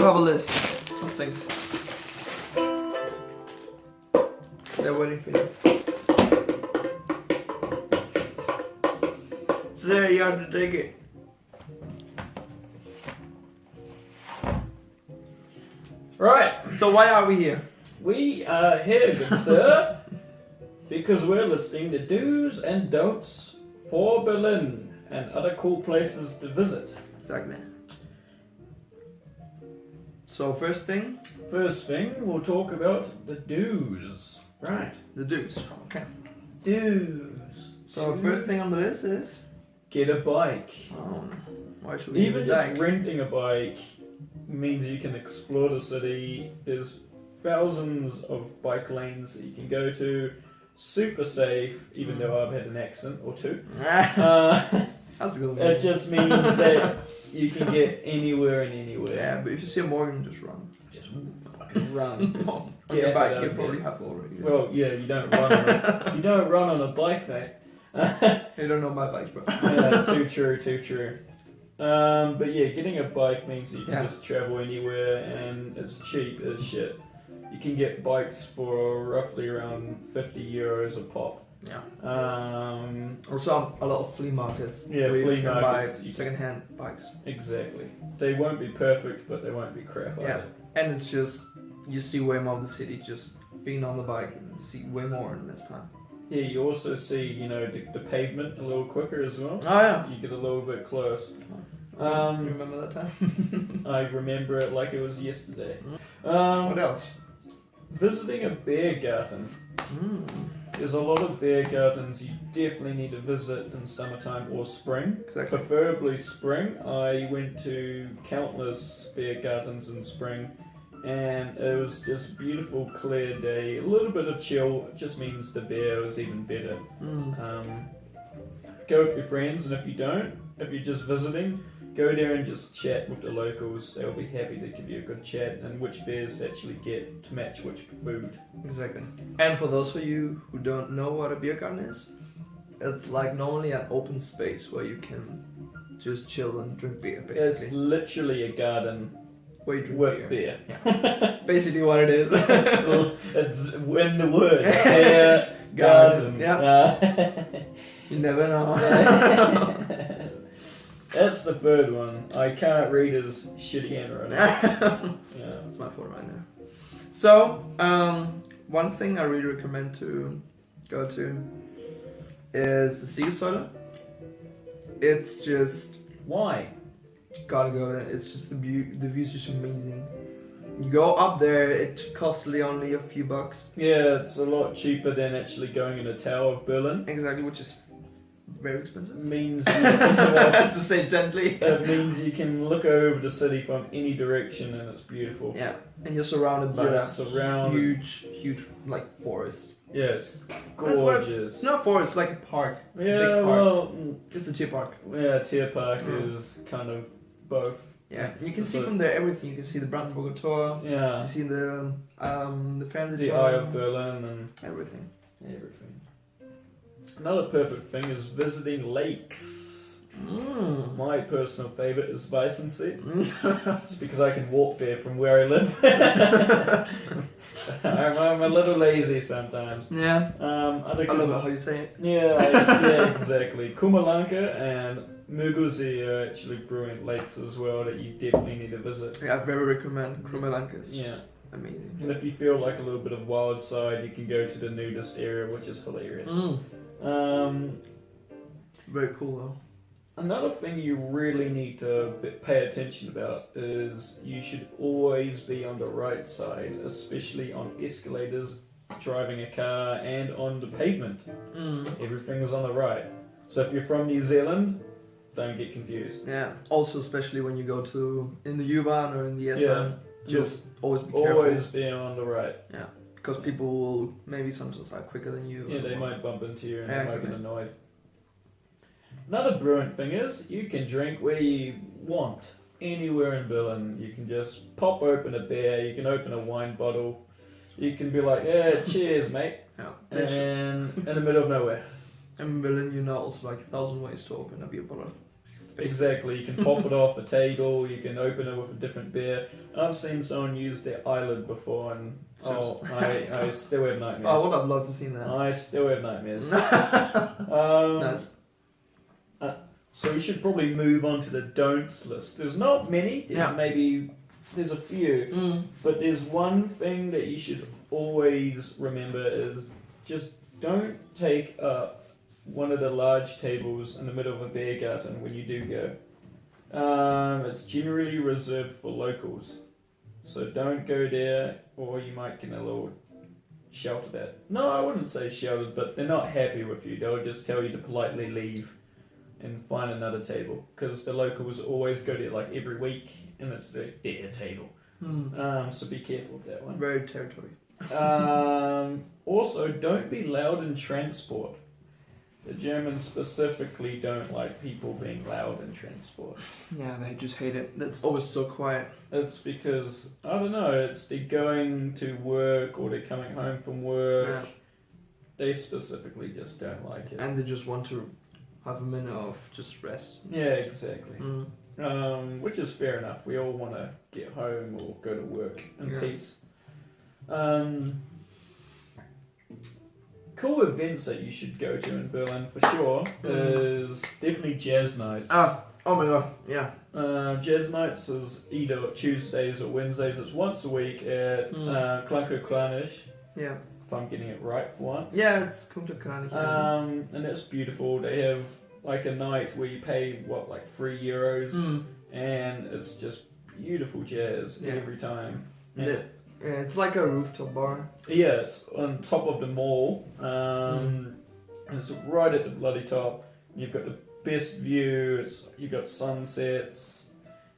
have a list of things. They're waiting for you. So there you have to take it. Right. So why are we here? We are here, good sir, because we're listing the do's and don'ts for Berlin and other cool places to visit. Exactly. So first thing, we'll talk about the do's. Right. the do's. Okay. Do's. So first thing on the list is Get a bike. why should we Even do just that? renting a bike means you can explore the city. There's thousands of bike lanes that you can go to. Super safe, even though I've had an accident or two. It just means that you can get anywhere and anywhere. Yeah, but if you see a Morgan, just run. Just fucking run. Just On get your bike, out you of probably there. have already. Well, yeah, you don't run. You don't run on a bike, mate. You don't know my bikes, bro. Yeah, too true. But yeah, getting a bike means that you can just travel anywhere and it's cheap as shit. You can get bikes for roughly around 50 euros a pop. Yeah. Also, a lot of flea markets. Yeah, where flea you can markets. buy second-hand bikes. Exactly. They won't be perfect, but they won't be crap either. And it's just you see way more of the city just being on the bike, and you see way more in less time. Yeah, you also see, the pavement a little quicker as well. Oh yeah. You get a little bit close. Remember that time? I remember it like it was yesterday. What else? Visiting a beer garden. There's a lot of beer gardens you definitely need to visit in summertime or spring. Exactly. Preferably spring. I went to countless beer gardens in spring and it was just a beautiful clear day. A little bit of chill just means the beer was even better. Go with your friends, and if you're just visiting, go there and just chat with the locals. They'll be happy to give you a good chat and which beers to actually get to match which food. Exactly. And for those of you who don't know what a beer garden is, it's like normally an open space where you can just chill and drink beer, basically. It's literally a garden where you drink with beer. Yeah. That's basically what it is. It's in the word. Beer garden. Yeah. You never know. That's the third one. I can't read his shitty handwriting. Yeah. That's my fault right there. So, one thing I really recommend to go to is the Siegessäule. It's just... Why? You gotta go there. It's just the view's just amazing. You go up there, it costs only a few bucks. Yeah, it's a lot cheaper than actually going in the Tower of Berlin. Exactly, which is very expensive. Means to say gently. It means you can look over the city from any direction and it's beautiful. Yeah, and you're surrounded by a huge like forest. Yeah, it's gorgeous. It's not a forest, it's like a park. It's yeah, a big park. well, it's a Tier Park. Yeah, Tier Park is kind of both. Yeah, you can see from there everything. You can see the Brandenburger Tor. Yeah. You see the Fernsehturm. The Eye of Berlin and everything. Another perfect thing is visiting lakes. My personal favourite is Weissensee. It's because I can walk there from where I live. I'm a little lazy sometimes. Yeah. I love it how you say it. Yeah, exactly. Kummerlanke and Müggelsee are actually brilliant lakes as well that you definitely need to visit. Yeah, I very recommend Kummerlanke. Yeah. Amazing. And if you feel like a little bit of wild side, you can go to the nudist area, which is hilarious. Very cool though. Another thing you really need to pay attention about is you should always be on the right side, especially on escalators, driving a car, and on the pavement. Everything is on the right. So if you're from New Zealand, don't get confused. Yeah. Also, especially when you go in the U-Bahn or in the S-Bahn, just always be careful. Always be on the right. Yeah. Because people will maybe sometimes are quicker than you. Yeah, they might bump into you and Yeah, they might exactly. get annoyed. Another brilliant thing is you can drink where you want, anywhere in Berlin. You can just pop open a beer, you can open a wine bottle, you can be like, yeah, cheers, mate. Yeah. And in the middle of nowhere. In Berlin, you know, also like 1,000 ways to open a beer bottle. space. Exactly. You can pop it off a table. You can open it with a different beer. I've seen someone use their eyelid before, and I still have nightmares. Oh, I would have loved to see that. I still have nightmares. Nice. So we should probably move on to the don'ts list. There's not many. There's a few, but there's one thing that you should always remember is just don't take up one of the large tables in the middle of a beer garden when you do go. It's generally reserved for locals, so don't go there, or you might get a little shouted at. No, I wouldn't say shouted, but they're not happy with you. They'll just tell you to politely leave and find another table, because the locals always go there like every week, and it's their table. So be careful with that one. Very territory. Also, don't be loud in transport. The Germans specifically don't like people being loud in transport. Yeah, they just hate it. That's always so quiet. It's because, I don't know, it's they're going to work or they're coming home from work. Yeah. They specifically just don't like it. And they just want to have a minute of just rest. Yeah, exactly. Which is fair enough. We all want to get home or go to work in peace. Cool events that you should go to in Berlin for sure is definitely jazz nights. Oh my god, yeah. Jazz nights is either Tuesdays or Wednesdays. It's once a week at Klunkerkranich. Yeah. If I'm getting it right for once. Yeah, it's Klunkerkranich. And it's beautiful. They have like a night where you pay like €3, and it's just beautiful jazz every time. Yeah, it's like a rooftop bar. Yeah, it's on top of the mall, and it's right at the bloody top. You've got the best view. You've got sunsets.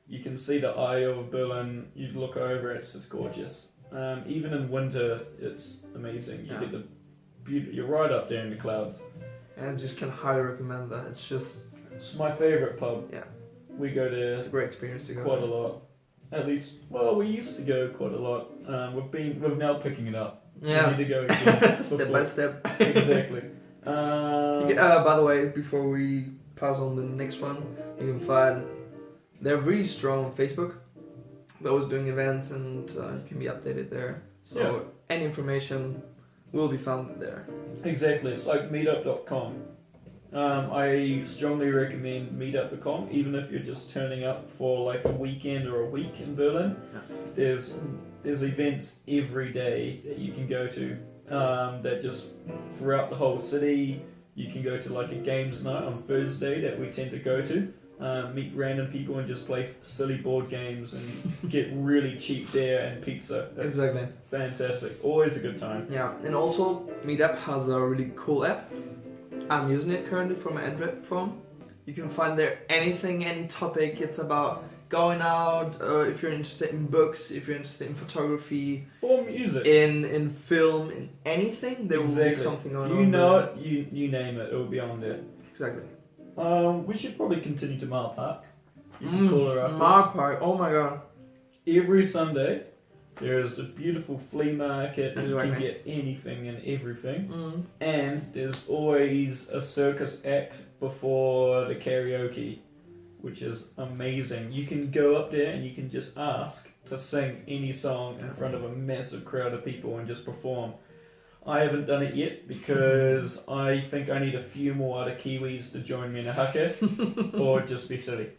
You can see the eye of Berlin. You look over, it's just gorgeous. Even in winter, it's amazing. You get the beauty. You're right up there in the clouds. And I just can highly recommend that. It's my favourite pub. Yeah. We go there. It's a great experience to go. Quite a lot. At least, well, we used to go quite a lot. We're now picking it up. Yeah. We need to go again. Step by step. Exactly. By the way, before we pass on to the next one, you can find they're really strong on Facebook. They're always doing events, and you can be updated there. So any information will be found there. Exactly. It's like meetup.com. I strongly recommend meetup.com, even if you're just turning up for like a weekend or a week in Berlin. Yeah. There's events every day that you can go to that just throughout the whole city. You can go to like a games night on Thursday that we tend to go to. Meet random people and just play silly board games and get really cheap beer and pizza. That's exactly. Fantastic. Always a good time. Yeah, and also Meetup has a really cool app. I'm using it currently for my Android phone. You can find there anything, any topic. It's about going out, if you're interested in books, if you're interested in photography, or music, in film, in anything, there will be something going on. You know it, you name it, it will be on there. Exactly. We should probably continue to Mauerpark. You can call her up. Mauerpark, oh my god. Every Sunday, there's a beautiful flea market and you can get anything and everything. And there's always a circus act before the karaoke, which is amazing. You can go up there and you can just ask to sing any song in front of a massive crowd of people and just perform. I haven't done it yet because I think I need a few more other Kiwis to join me in a haka or just be silly.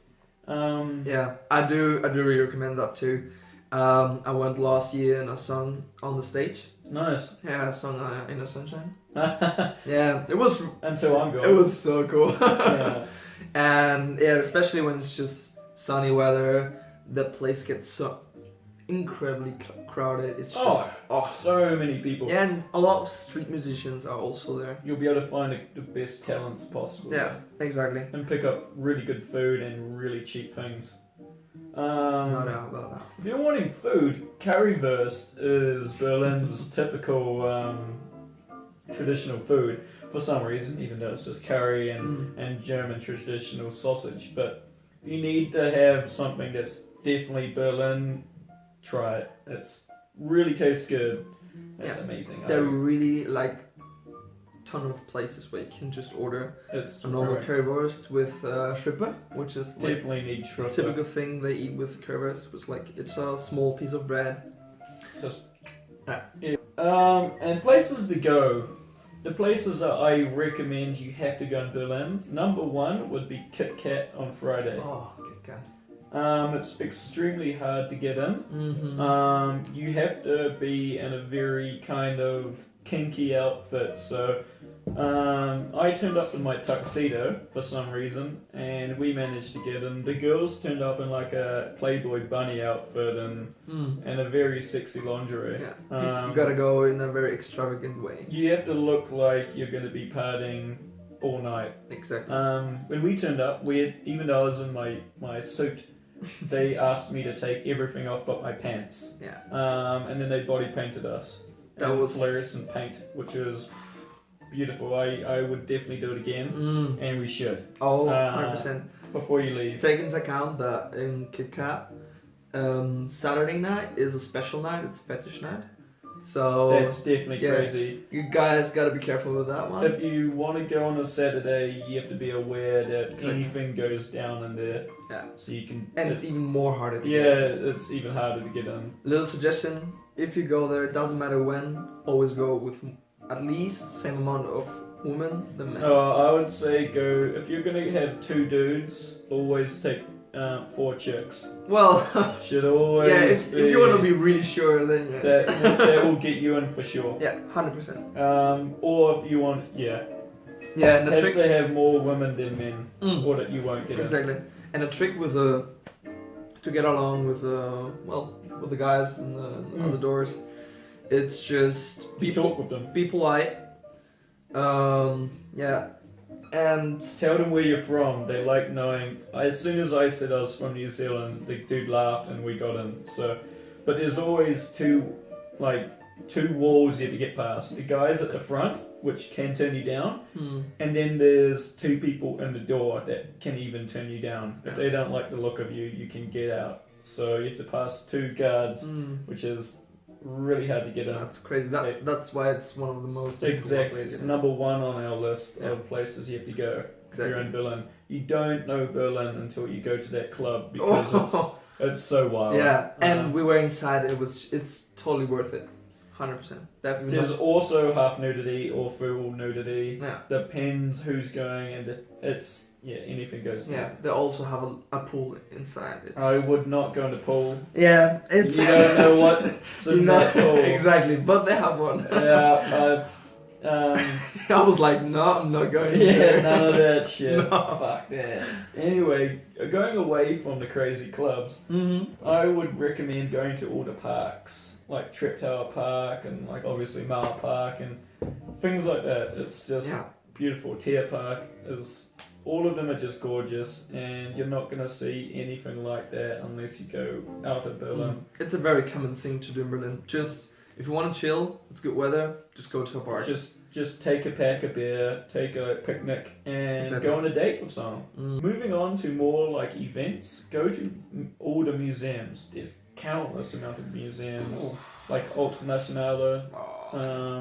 Yeah, I do really recommend that too. I went last year and I sung on the stage. Nice. Yeah, I sung In the Sunshine. Yeah, it was... Until I'm gone. It was so cool. Yeah. And yeah, especially when it's just sunny weather, the place gets so incredibly crowded. It's just... so many people. Yeah, and a lot of street musicians are also there. You'll be able to find the best talents possible. Yeah, exactly. And pick up really good food and really cheap things. No doubt about that. If you're wanting food, currywurst is Berlin's typical traditional food for some reason, even though it's just curry and German traditional sausage. But if you need to have something that's definitely Berlin, try it. It's really tastes good. It's amazing. They're really like ton of places where you can just order It's a normal correct. currywurst with shrimper, which is like Definitely need a shrimp. typical thing they eat with currywurst. Was like it's a small piece of bread. Just, Yeah. and places to go. The places that I recommend you have to go in Berlin. Number one would be KitKat on Friday. Oh, KitKat. It's extremely hard to get in. Mm-hmm. You have to be in a very kind of kinky outfit. So I turned up in my tuxedo for some reason, and we managed to get in. The girls turned up in like a Playboy bunny outfit and a very sexy lingerie. Yeah. You gotta go in a very extravagant way. You have to look like you're going to be partying all night. Exactly. When we turned up, even though I was in my suit, they asked me to take everything off but my pants. Yeah. And then they body painted us. That in was fluorescent paint, which was beautiful. I would definitely do it again, and we should. Oh, 100%. Before you leave. Take into account that in KitKat, Saturday night is a special night. It's fetish night. So That's definitely crazy. You guys gotta be careful with that one. If you want to go on a Saturday, you have to be aware that anything goes down in there. Yeah. So you can. And it's even more harder to yeah, get. it's even harder to get in. Little suggestion: if you go there, it doesn't matter when. Always go with at least the same amount of women than men. I would say go if you're gonna have 2 dudes. Always take 4 chicks. Well, Should always. yeah. If you want to be really sure, then yes. that will get you in for sure. Yeah, 100%. Or if you want, yeah. Yeah, and the Has trick. to have more women than men, or that you won't get in. Exactly. And the trick with to get along with with the guys and the other doors, it's just You talk with them. be polite. Yeah, and Tell them where you're from. They like knowing. As soon as I said I was from New Zealand, the dude laughed and we got in. So, but there's always two walls you have to get past. The guys at the front, which can turn you down, and then there's 2 people in the door that can even turn you down. If they don't like the look of you, you can get out. So you have to pass 2 guards, which is really hard to get in. That's crazy. That's why it's one of the most Exactly. It's number 1 on our list of places you have to go if you're in Berlin. You don't know Berlin until you go to that club because it's so wild. Yeah, and we were inside. It's totally worth it. 100%. Definitely. There's also half nudity or full nudity. Yeah. Depends who's going, and it's anything goes. Yeah, they also have a pool inside. I would not go in the pool. Yeah, it's. You don't know what's in that pool. Exactly, but they have one. Yeah, I was like, no, I'm not going. Yeah, there. none of that shit. No. Fuck that. Anyway, going away from the crazy clubs, I would recommend going to all the parks, like Trip Tower Park and like obviously Mauerpark and things like that. It's just beautiful. Tier Park is. All of them are just gorgeous, and you're not gonna see anything like that unless you go out of Berlin. It's a very common thing to do in Berlin. Just if you want to chill, it's good weather. Just go to a park. Just take a pack of beer, take a picnic, and go on a date with someone. Moving on to more like events, go to all the museums. There's countless amount of museums, like Alte Nationale.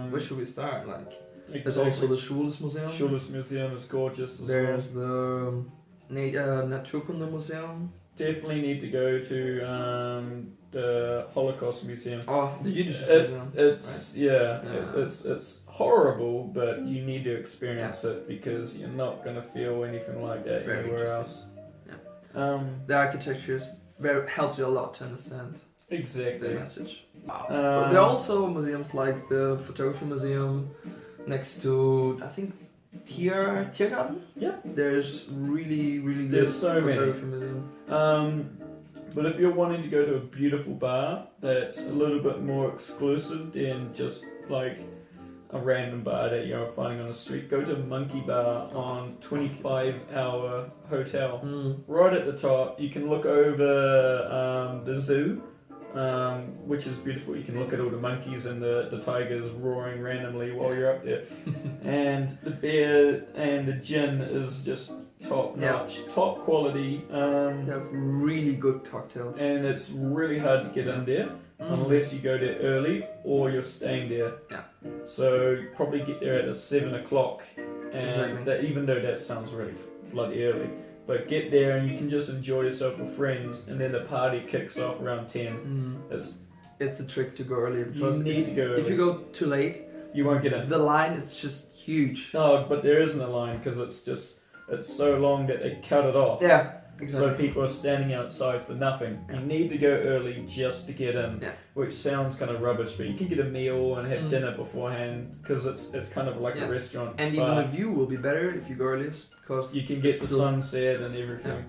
Where should we start? Like. Exactly. There's also the Schules Museum. Schules Museum is gorgeous as There's the Naturkunde Museum. Definitely need to go to the Holocaust Museum. Oh, the Yiddish Museum. It's it's horrible, but you need to experience it because you're not gonna feel anything like that anywhere else. Yeah. The architecture helps you a lot to understand exactly the message. But there are also museums like the Photography Museum. Next to, I think, Tiergarten? Yeah. There's really good There's so photography many. museum. But if you're wanting to go to a beautiful bar that's a little bit more exclusive than just like a random bar that you're finding on the street, go to Monkey Bar on 25-hour hotel. Right at the top, you can look over the zoo. Which is beautiful. You can look at all the monkeys and the tigers roaring randomly while you're up there. And the beer and the gin is just top notch, top quality. They have really good cocktails. And it's really hard to get in there unless you go there early or you're staying there. Yeah. So you probably get there at 7 o'clock, and Exactly. that, even though that sounds really bloody early, but get there and you can just enjoy yourself with friends, and then the party kicks off around 10. It's a trick to go early You because need to go early. if you go too late, You won't get in. the line is just huge. No, but there isn't a line because it's so long that they cut it off. Yeah, So exactly. people are standing outside for nothing. Yeah. You need to go early just to get in, Yeah. which sounds kind of rubbish, but you can get a meal and have Mm. dinner beforehand because it's kind of like Yeah. a restaurant. And even but the view will be better if you go early because you can get the still- sunset and everything.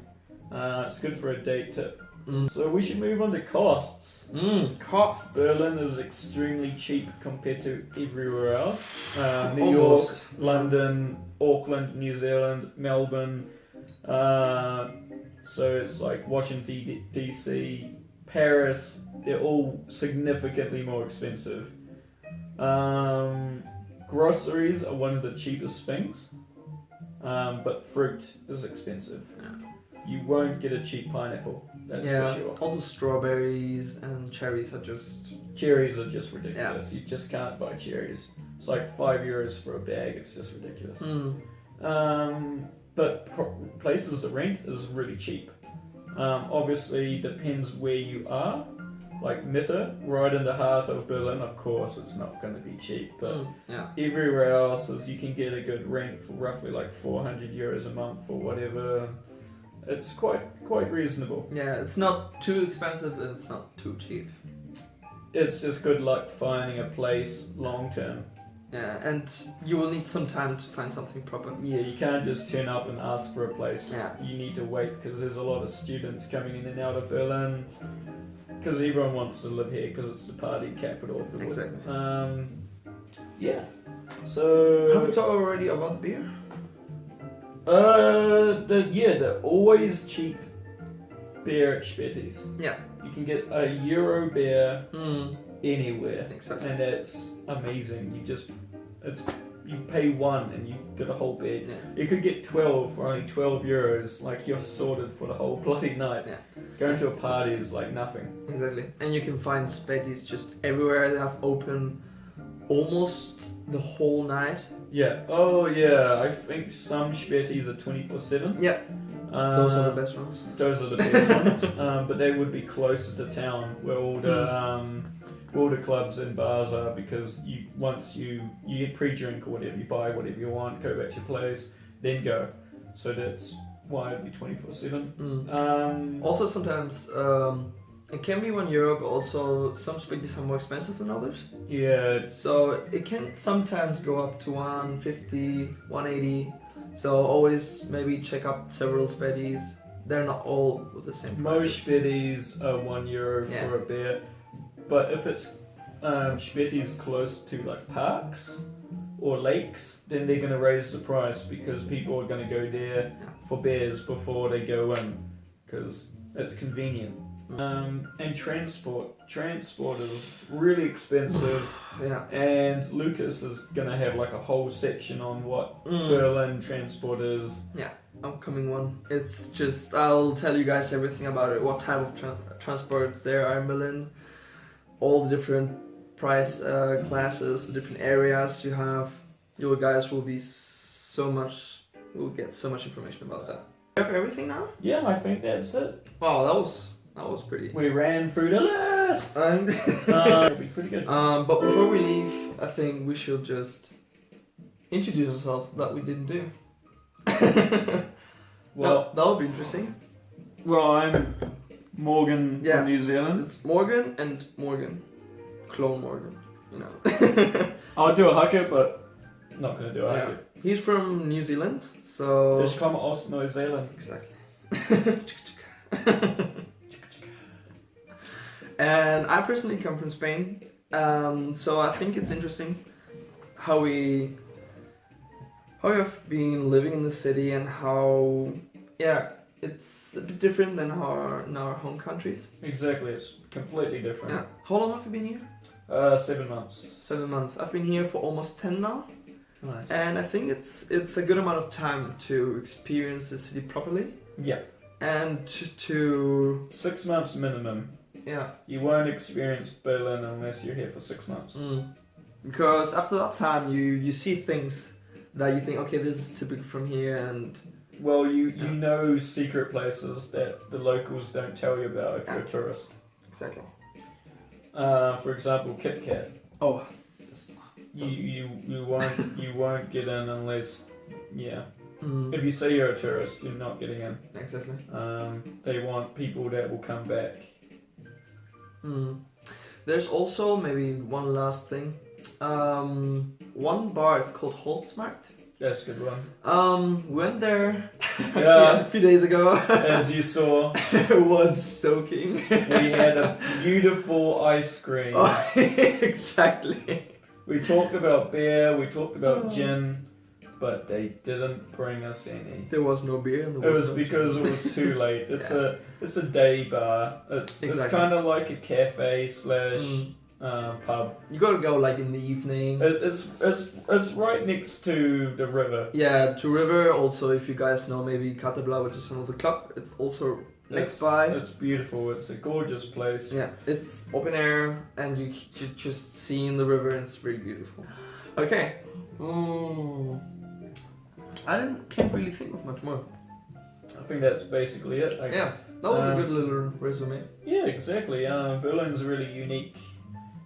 It's good for a date tip. Mm. So we should move on to costs. Costs. Berlin is extremely cheap compared to everywhere else. New York, Almost. London, Auckland, New Zealand, Melbourne. So it's like Washington DC, Paris. They're all significantly more expensive. Groceries are one of the cheapest things, but fruit is expensive. You won't get a cheap pineapple. That's for sure. Also strawberries and cherries are just Cherries are just ridiculous. You just can't buy cherries. It's like €5 for a bag. It's just ridiculous. But places to rent is really cheap. Obviously, depends where you are. Like Mitte, right in the heart of Berlin, of course, it's not going to be cheap. But everywhere else is you can get a good rent for roughly like €400 a month or whatever. It's quite reasonable. Yeah, it's not too expensive and it's not too cheap. It's just good luck finding a place long term. Yeah, and you will need some time to find something proper. Yeah, you can't just turn up and ask for a place. Yeah. You need to wait because there's a lot of students coming in and out of Berlin because everyone wants to live here because it's the party capital of the world. Exactly. Yeah. So. Have we talked already about the beer? They're always cheap beer at Spetti's. Yeah. You can get a Euro beer anywhere, Exactly. and that's amazing. You pay one and you get a whole beer. Yeah. You could get 12 for only €12. Like you're sorted for the whole bloody night. Yeah. Going to a party is like nothing. Exactly. And you can find Spetti's just everywhere. They have open almost the whole night. Yeah. Oh yeah. I think some Spetti's are 24/7. Yeah. Those are the best ones. Those are the best ones. But they would be closer to town where all the clubs and bars are because once you get pre-drink or whatever, you buy whatever you want, go back to your place, then go. So that's why it'd be 24/7. Also sometimes it can be €1, but also some Spetti's are more expensive than others. Yeah. So it can sometimes go up to 150, 180. So always maybe check out several Spetti's. They're not all with the same prices. Most Spetti's are €1 for a beer, but if it's Spetti's close to like parks or lakes, then they're going to raise the price because people are going to go there for beers before they go in because it's convenient. And transport is really expensive. Yeah. And Lucas is going to have like a whole section on what Berlin transport is. Yeah, upcoming one. It's just, I'll tell you guys everything about it, what type of transports there are in Berlin, all the different price classes, the different areas you have. You guys will get so much information about that. You have everything now? Yeah, I think that's it. Wow, that was pretty. We ran through the list. It'll be pretty good. But before we leave, I think we should just introduce ourselves that we didn't do. Well, that would be interesting. Well, I'm Morgan Yeah. from New Zealand. It's Morgan and Morgan. Clone Morgan, you know. I'll do a haka, but not going to do a haka. He's from New Zealand, so... Just come off New Zealand. Exactly. And I personally come from Spain, so I think it's interesting how we have been living in the city and how, it's a bit different than in our home countries. Exactly, it's completely different. Yeah. How long have you been here? 7 months. 7 months. I've been here for almost 10 now. Nice. And I think it's a good amount of time to experience the city properly. Yeah. And to 6 months minimum. yeah. You won't experience Berlin unless you're here for 6 months. Because after that time, you see things that you think, okay, this is typical from here, and Well, you know secret places that the locals don't tell you about if you're a tourist. exactly. For example, KitKat. Oh, You won't get in unless mm, if you say you're a tourist, you're not getting in. exactly. They want people that will come back. Mm. There's also maybe one last thing. One bar, it's called Holzmarkt. That's a good one. Went there actually Yeah. a few days ago. As you saw, It was soaking. we had a beautiful ice cream. Oh, exactly. We talked about beer, we talked about gin, but they didn't bring us any. There was no beer. And It there was no because it was too late. It's a day bar. It's Exactly. kind of like a cafe slash Mm. pub. You gotta go like in the evening. It's right next to the river. Yeah, to river. Also, if you guys know maybe Katabla, which is another club, it's also next by. It's beautiful. It's a gorgeous place. Yeah, it's open air, and you just see in the river, and it's really beautiful. Okay. Can't really think of much more. I think that's basically it. Yeah, that was a good little resume. Yeah, exactly. Berlin's really unique.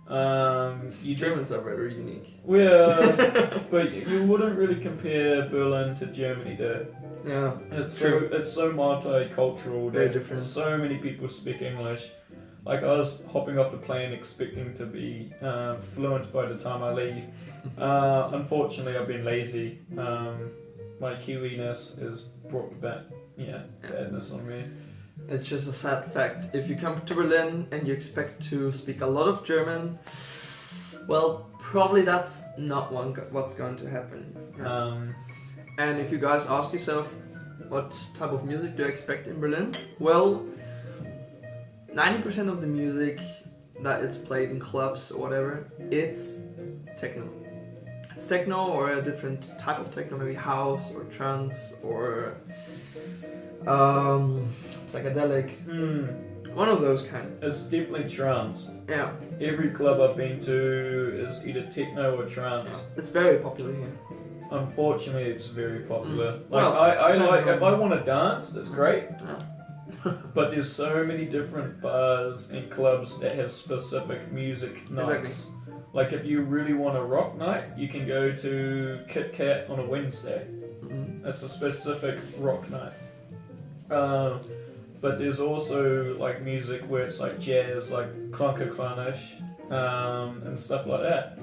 Germans are very unique. Well, but you wouldn't really compare Berlin to Germany, though. Yeah, It's so multicultural. Very that different. So many people speak English. Like I was hopping off the plane expecting to be fluent by the time I leave. Unfortunately, I've been lazy. My Kiwiness has brought back badness on me. it's just a sad fact. If you come to Berlin and you expect to speak a lot of German, well, probably that's not what's going to happen. And if you guys ask yourself, what type of music do you expect in Berlin? Well, 90% of the music that it's played in clubs or whatever, it's techno. It's techno or a different type of techno, maybe house or trance or psychedelic. One of those kind. It's definitely trance. Yeah, Every club I've been to is either techno or trance. it's very popular here. Unfortunately, it's very popular. Like Well, I like depends if on- I want to dance, that's great. Yeah. But there's so many different bars and clubs that have specific music nights. Exactly. Like if you really want a rock night, you can go to KitKat on a Wednesday. Mhm. That's a specific rock night. But there's also like music where it's like jazz, like Klunkerkranich, and stuff like that.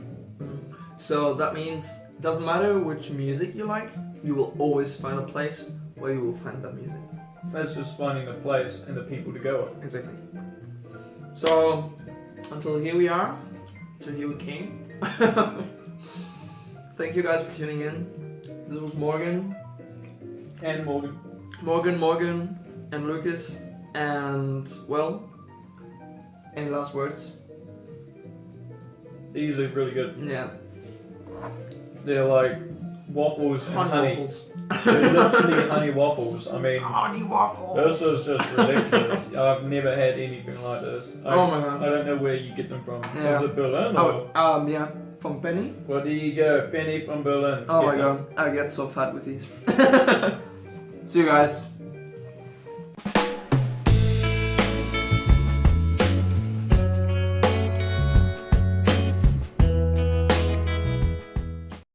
So that means doesn't matter which music you like, you will always find a place where you will find that music. That's just finding the place and the people to go with. Exactly. So until here we are, till here we came. Thank you guys for tuning in. This was Morgan, And Morgan. Morgan, and Lucas, and well, any last words? These are really good. Yeah, They're like waffles and honey. waffles. They're literally honey waffles. I mean, Honey waffles. this is just ridiculous. I've never had anything like this. Oh my god. I don't know where you get them from. Yeah. Is it Berlin or? Oh, yeah, from Penny. Well, there you go. Penny from Berlin. Oh Get my them. god, I get so fat with these. See you guys.